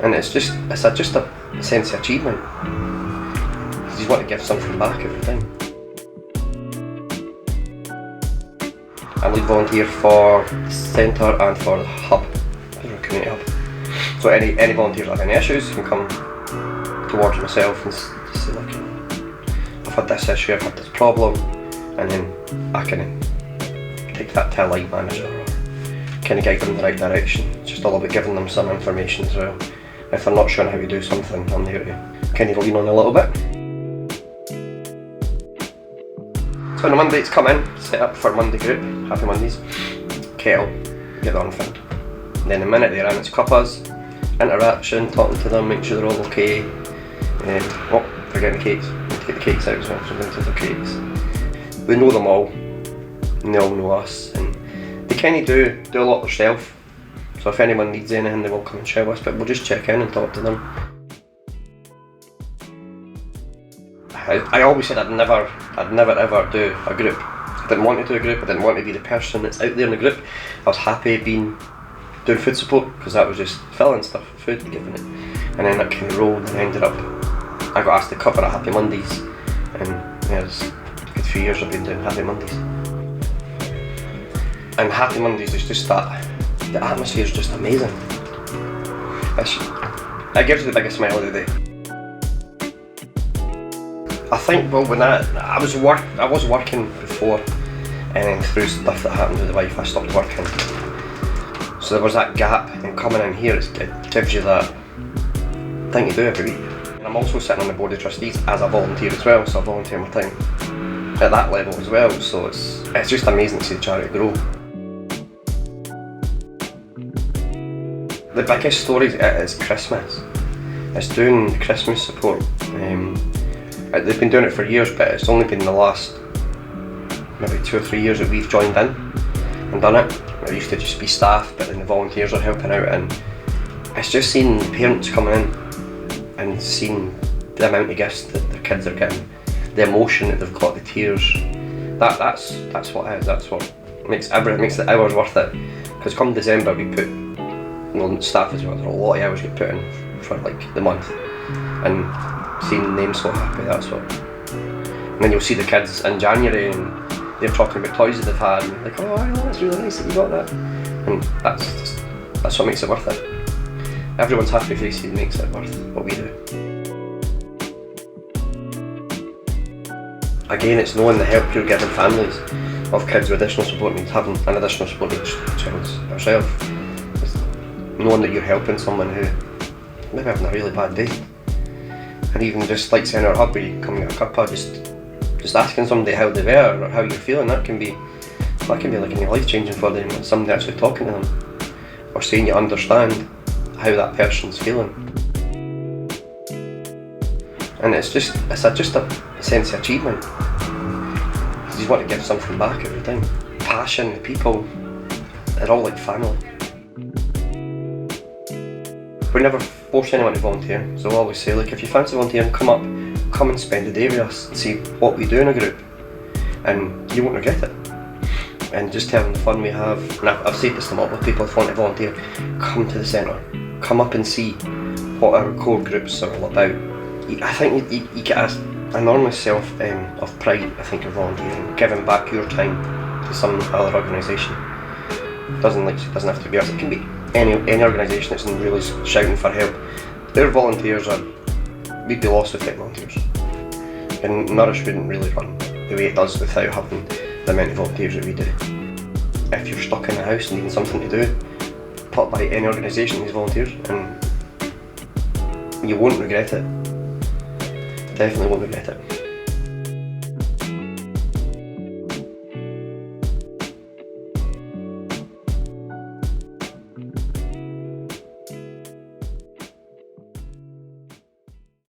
And it's just a sense of achievement. You want to give something back every time. I lead volunteer for the centre and for the hub, the community hub. So any volunteers that have any issues can come towards myself and say, look, I've had this issue, I've had this problem, and then I can take that to a line manager or kind of guide them in the right direction. It's just all about giving them some information as well. If they're not sure how to do something, I'm there to kind of lean on a little bit. So on a Monday it's come in, set up for Monday group, Happy Mondays, kettle, get on filled. Then the minute they're in, it's cuppas, interaction, talking to them, make sure they're all okay. Forgetting the cakes, we need to get the cakes out as well, so we're going to do the cakes. We know them all, and they all know us, and they kind of do a lot themselves. So if anyone needs anything, they will come and share with us, but we'll just check in and talk to them. I always said I'd never ever do a group. I didn't want to do a group, I didn't want to be the person that's out there in the group. I was happy doing food support, because that was just filling stuff, food, giving it. And then that kind of rolled and ended up, I got asked to cover at Happy Mondays. And there's a good few years I've been doing Happy Mondays. And Happy Mondays is just that, the atmosphere is just amazing. It gives you the biggest smile of the day. I think, well, when I was working before, and then through stuff that happened with the wife, I stopped working. So there was that gap, and coming in here, it gives you that thing to do every week. And I'm also sitting on the board of trustees as a volunteer as well, so I volunteer my time at that level as well. So it's just amazing to see the charity grow. The biggest story is Christmas. It's doing Christmas support. They've been doing it for years, but it's only been the last maybe 2 or 3 years that we've joined in and done it. It used to just be staff, but then the volunteers are helping out, and it's just seeing parents coming in and seeing the amount of gifts that their kids are getting, the emotion that they've got, the tears. That's what it is. That's what makes the hours worth it. Because come December we put, staff as well, there's a lot of hours we put in for like the month, and seeing them so happy, that's what. And then you'll see the kids in January and they're talking about toys that they've had, and like, oh, that's really nice that you got that. And that's what makes it worth it. Everyone's happy faces makes it worth what we do. Again, it's knowing the help you're giving families of kids with additional support needs, having an additional support needs child yourself. It's knowing that you're helping someone who maybe having a really bad day. And even just like saying our hub where you come and get a cuppa, just asking somebody how they were or how you're feeling, that can be like life changing for them. Somebody actually talking to them or saying you understand how that person's feeling. And it's just a sense of achievement. You just want to give something back every time. Passion, the people, they're all like family. We never force anyone to volunteer, so I always say, like, if you fancy volunteering, come and spend a day with us and see what we do in a group, and you won't regret it. And just tell them the fun we have. And I've said this to multiple people, if you want to volunteer, come to the centre, come up and see what our core groups are all about. I think you get an enormous sense of pride, I think, of volunteering, giving back your time to some other organisation. It doesn't have to be us, it can be any organisation that's really shouting for help. Their volunteers we'd be lost without volunteers. And Nourish wouldn't really run the way it does without having the amount of volunteers that we do. If you're stuck in a house and needing something to do, pop by any organisation needs volunteers, and you won't regret it. Definitely won't regret it.